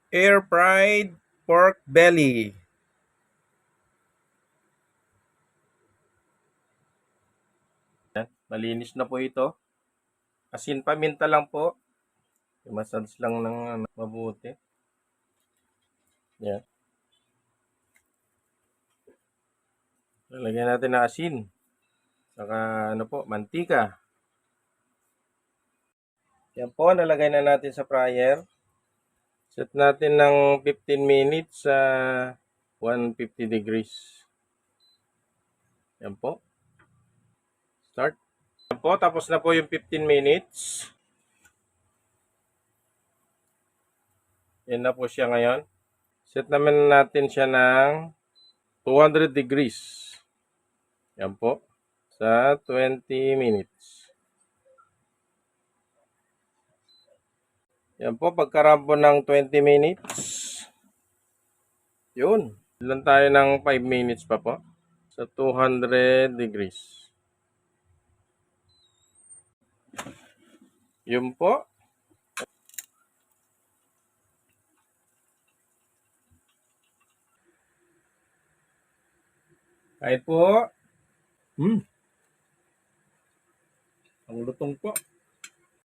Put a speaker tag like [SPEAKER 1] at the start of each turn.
[SPEAKER 1] Air fried pork belly. Malinis na po ito. Asin paminta lang po. I-massage lang ng mabuti. Yan. Lalagyan natin ng asin. Saka mantika. Yan po, nalagay na natin sa fryer. Set natin ng 15 minutes sa 150 degrees. Yan po. Start. Yan po, tapos na po yung 15 minutes. Yan na po siya ngayon. Set naman natin siya ng 200 degrees. Yan po. Sa 20 minutes. Yan po, pagkarabo ng 20 minutes. Yun. Ilan tayo ng 5 minutes pa po. Sa 200 degrees. Yun po. Kahit po. Ang lutong po.